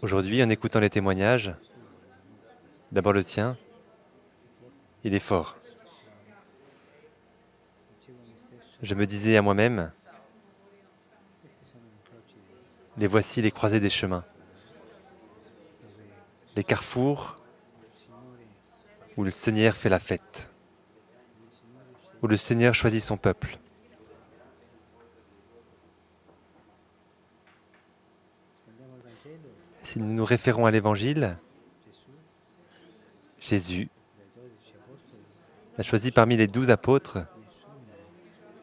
Aujourd'hui, en écoutant les témoignages, d'abord le tien, il est fort. Je me disais à moi-même, les voici les croisées des chemins, les carrefours où le Seigneur fait la fête, où le Seigneur choisit son peuple. Si nous nous référons à l'Évangile, Jésus a choisi parmi les 12 apôtres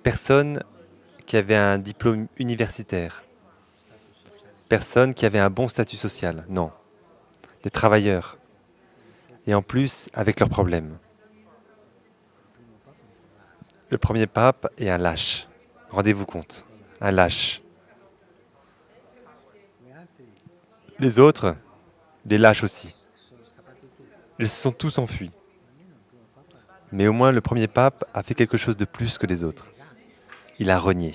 personne qui avait un diplôme universitaire, personne qui avait un bon statut social, non, des travailleurs, et en plus avec leurs problèmes. Le premier pape est un lâche, rendez-vous compte, un lâche. Les autres, des lâches aussi. Ils se sont tous enfuis. Mais au moins le premier pape a fait quelque chose de plus que les autres. Il a renié.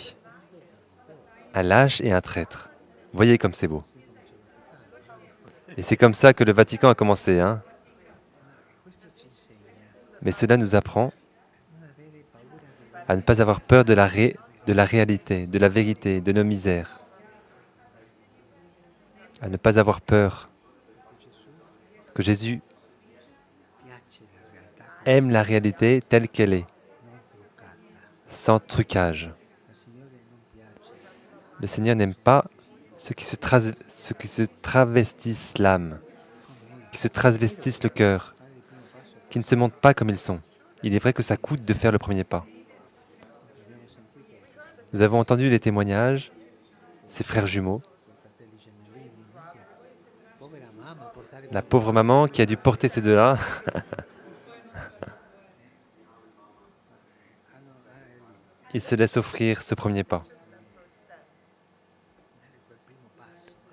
Un lâche et un traître. Voyez comme c'est beau. Et c'est comme ça que le Vatican a commencé, hein. Mais cela nous apprend à ne pas avoir peur de la réalité, de la vérité, de nos misères. À ne pas avoir peur que Jésus aime la réalité telle qu'elle est, sans trucage. Le Seigneur n'aime pas ceux qui se travestissent l'âme, qui se travestissent le cœur, qui ne se montrent pas comme ils sont. Il est vrai que ça coûte de faire le premier pas. Nous avons entendu les témoignages, ces frères jumeaux, la pauvre maman qui a dû porter ces deux-là. Il se laisse offrir ce premier pas.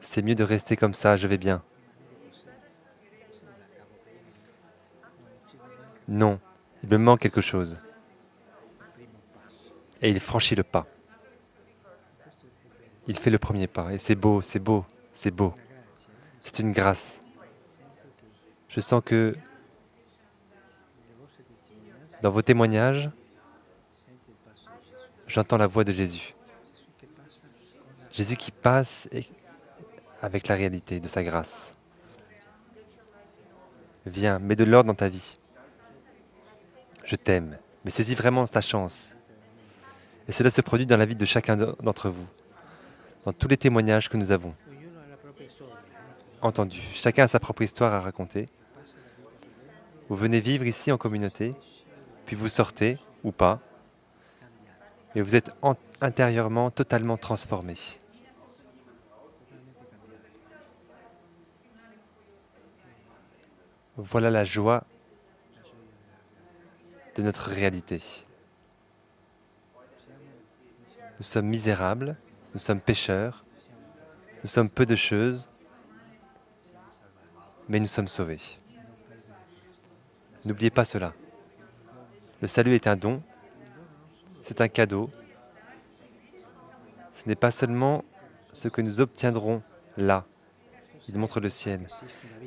C'est mieux de rester comme ça, je vais bien. Non, il me manque quelque chose. Et il franchit le pas. Il fait le premier pas. Et c'est beau, c'est beau, c'est beau. C'est une grâce. Je sens que dans vos témoignages, j'entends la voix de Jésus. Jésus qui passe avec la réalité de sa grâce. Viens, mets de l'ordre dans ta vie. Je t'aime, mais saisis vraiment ta chance. Et cela se produit dans la vie de chacun d'entre vous, dans tous les témoignages que nous avons entendus. Chacun a sa propre histoire à raconter. Vous venez vivre ici en communauté, puis vous sortez, ou pas, et vous êtes intérieurement totalement transformés. Voilà la joie de notre réalité. Nous sommes misérables, nous sommes pécheurs, nous sommes peu de choses, mais nous sommes sauvés. N'oubliez pas cela. Le salut est un don, c'est un cadeau. Ce n'est pas seulement ce que nous obtiendrons là. Il montre le ciel.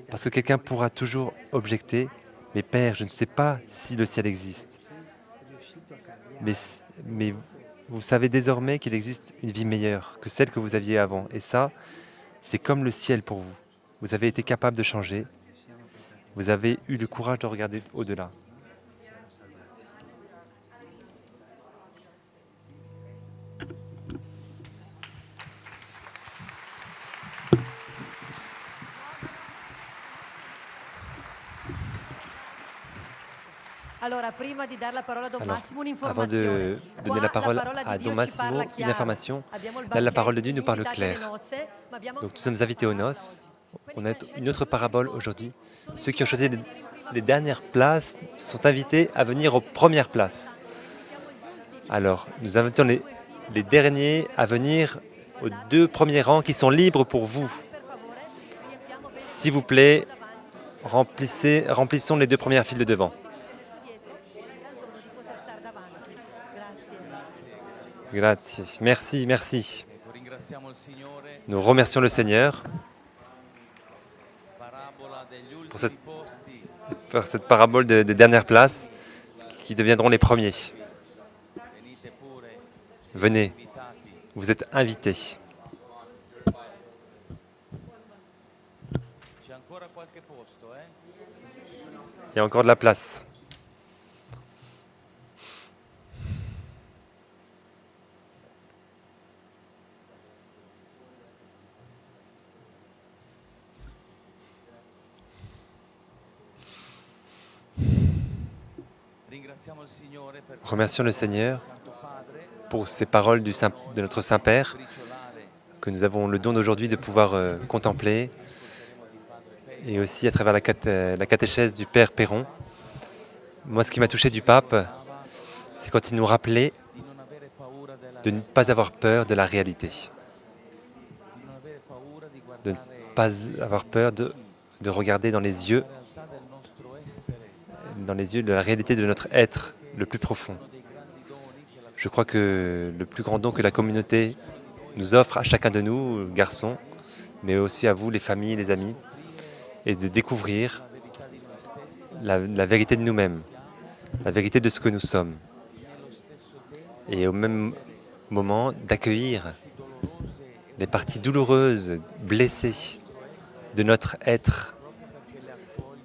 Parce que quelqu'un pourra toujours objecter, mais Père, je ne sais pas si le ciel existe. Mais vous savez désormais qu'il existe une vie meilleure que celle que vous aviez avant. Et ça, c'est comme le ciel pour vous. Vous avez été capable de changer. Vous avez eu le courage de regarder au-delà. Alors, avant de donner la parole à Don Massimo, une information. Là, la parole de Dieu nous parle clair. Donc, nous sommes invités aux noces. On a une autre parabole aujourd'hui. Ceux qui ont choisi les dernières places sont invités à venir aux premières places. Alors, nous invitons les derniers à venir aux 2 premiers rangs qui sont libres pour vous. S'il vous plaît, remplissons les 2 premières files de devant. Grazie. Merci, merci. Nous remercions le Seigneur pour cette parabole des dernières places qui deviendront les premiers. Venez, vous êtes invités. Il y a encore de la place. Remercions le Seigneur pour ces paroles de notre Saint-Père que nous avons le don d'aujourd'hui de pouvoir contempler, et aussi à travers la catéchèse du Père Perron. Moi, ce qui m'a touché du pape, c'est quand il nous rappelait de ne pas avoir peur de la réalité, de ne pas avoir peur de regarder dans les yeux de la réalité de notre être le plus profond. Je crois que le plus grand don que la communauté nous offre à chacun de nous, garçons, mais aussi à vous, les familles, les amis, est de découvrir la vérité de nous-mêmes, la vérité de ce que nous sommes. Et au même moment, d'accueillir les parties douloureuses, blessées de notre être,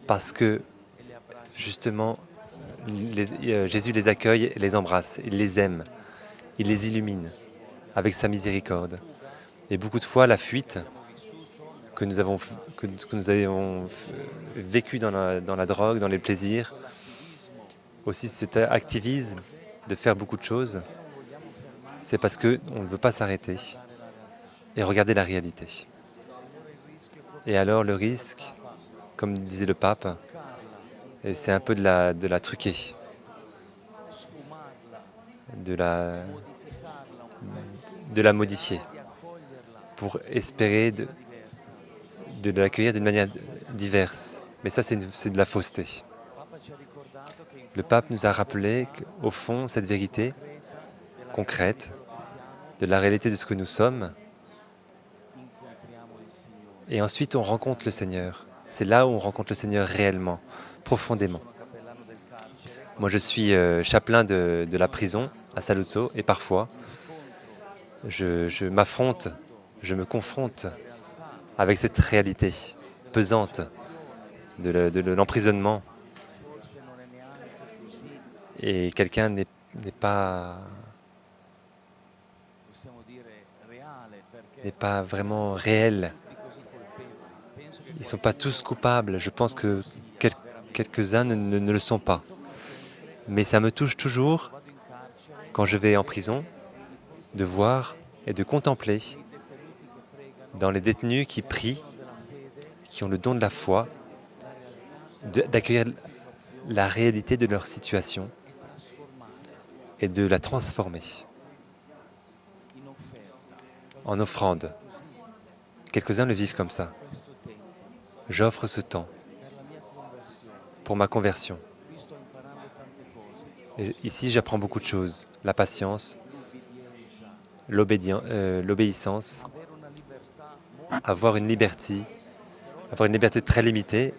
parce que justement, Jésus les accueille et les embrasse, il les aime, il les illumine avec sa miséricorde. Et beaucoup de fois, la fuite que nous avons vécue dans la drogue, dans les plaisirs, aussi cet activisme de faire beaucoup de choses, c'est parce qu'on ne veut pas s'arrêter et regarder la réalité. Et alors le risque, comme disait le pape, et c'est un peu de la truquer, de la modifier, pour espérer de l'accueillir d'une manière diverse. Mais ça, c'est de la fausseté. Le pape nous a rappelé qu'au fond, cette vérité concrète de la réalité de ce que nous sommes, et ensuite on rencontre le Seigneur. C'est là où on rencontre le Seigneur réellement, profondément. Moi, je suis chapelain de la prison à Saluzzo, et parfois, je m'affronte, je me confronte avec cette réalité pesante de l'emprisonnement. Et quelqu'un n'est pas vraiment réel. Ils ne sont pas tous coupables. Je pense que quelques-uns ne le sont pas. Mais ça me touche toujours, quand je vais en prison, de voir et de contempler dans les détenus qui prient, qui ont le don de la foi, d'accueillir la réalité de leur situation et de la transformer en offrande. Quelques-uns le vivent comme ça. J'offre ce temps pour ma conversion. Et ici, j'apprends beaucoup de choses. La patience, l'obéissance, avoir une liberté très limitée.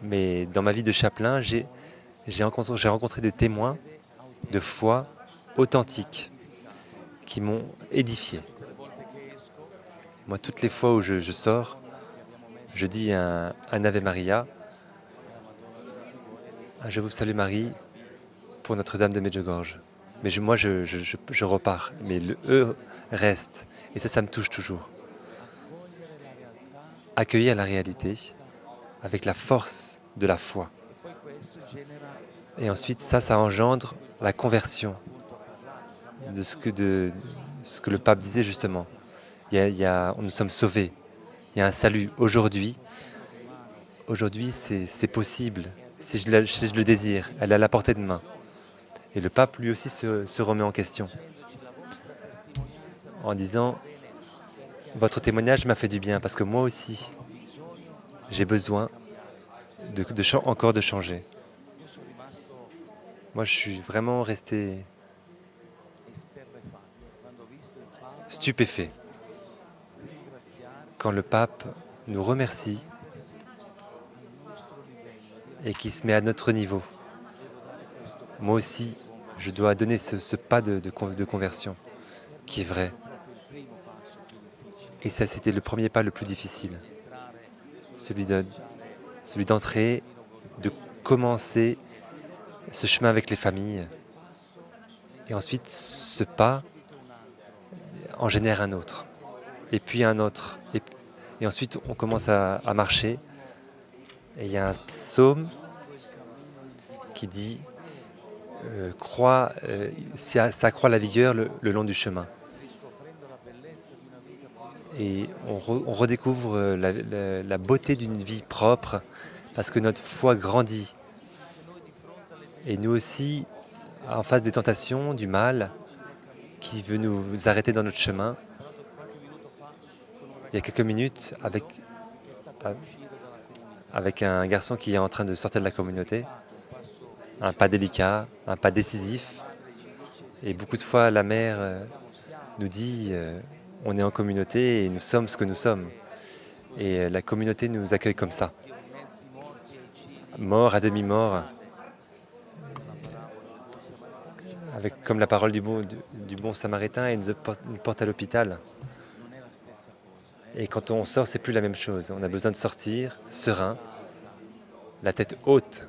Mais dans ma vie de chapelain, j'ai rencontré des témoins de foi authentiques qui m'ont édifié. Moi, toutes les fois où je sors, je dis un Ave Maria, un Je vous salue Marie pour Notre-Dame de Medjugorje. Mais moi, je repars, mais le E reste. Et ça me touche toujours. Accueillir la réalité avec la force de la foi. Et ensuite, ça engendre la conversion de ce que le pape disait justement. Nous sommes sauvés. Il y a un salut. Aujourd'hui, c'est possible. Si je le désire, elle est à la portée de main. Et le pape, lui aussi, se remet en question. En disant, votre témoignage m'a fait du bien, parce que moi aussi, j'ai besoin encore de changer. Moi, je suis vraiment resté stupéfait quand le pape nous remercie et qui se met à notre niveau. Moi aussi, je dois donner ce pas de conversion qui est vrai. Et ça, c'était le premier pas le plus difficile. Celui d'entrer, de commencer ce chemin avec les familles. Et ensuite, ce pas en génère un autre. Et puis un autre. Et ensuite, on commence à marcher. Et il y a un psaume qui dit ça accroît la vigueur le long du chemin. Et on redécouvre la beauté d'une vie propre parce que notre foi grandit. Et nous aussi, en face des tentations, du mal qui veut nous arrêter dans notre chemin, il y a quelques minutes, avec un garçon qui est en train de sortir de la communauté, un pas délicat, un pas décisif. Et beaucoup de fois, la mère nous dit on est en communauté et nous sommes ce que nous sommes. Et la communauté nous accueille comme ça. Mort, à demi-mort, avec comme la parole du bon samaritain, et nous porte à l'hôpital. Et quand on sort, c'est plus la même chose. On a besoin de sortir serein, la tête haute,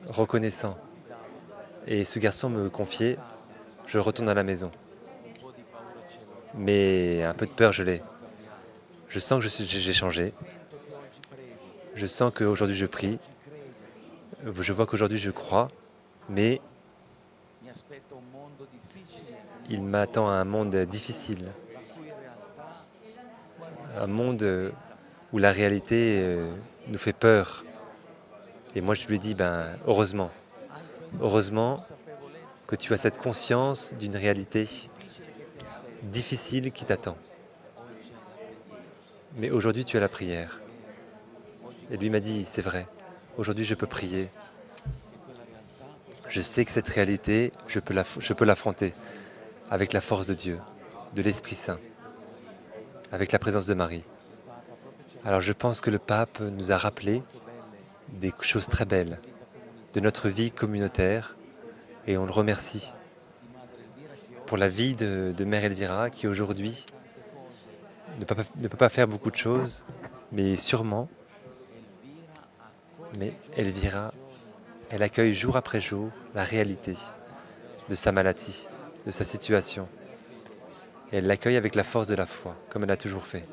reconnaissant. Et ce garçon me confiait, je retourne à la maison. Mais un peu de peur, je l'ai. Je sens que j'ai changé. Je sens qu'aujourd'hui je prie. Je vois qu'aujourd'hui je crois. Mais il m'attend un monde difficile. Un monde où la réalité nous fait peur. Et moi je lui ai dit, heureusement que tu as cette conscience d'une réalité difficile qui t'attend. Mais aujourd'hui tu as la prière. Et lui m'a dit, c'est vrai, aujourd'hui je peux prier. Je sais que cette réalité, je peux l'affronter avec la force de Dieu, de l'Esprit Saint, avec la présence de Marie. Alors je pense que le pape nous a rappelé des choses très belles de notre vie communautaire et on le remercie pour la vie de Mère Elvira qui aujourd'hui ne peut pas faire beaucoup de choses, mais Elvira, elle accueille jour après jour la réalité de sa maladie, de sa situation. Et elle l'accueille avec la force de la foi, comme elle a toujours fait.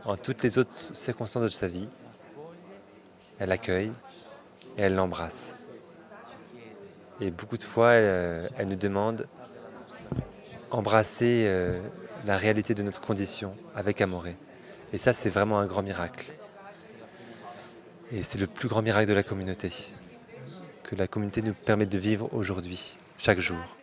En toutes les autres circonstances de sa vie, elle accueille et elle l'embrasse. Et beaucoup de fois, elle nous demande d'embrasser la réalité de notre condition avec Amoré. Et ça, c'est vraiment un grand miracle. Et c'est le plus grand miracle de la communauté, que la communauté nous permet de vivre aujourd'hui, chaque jour.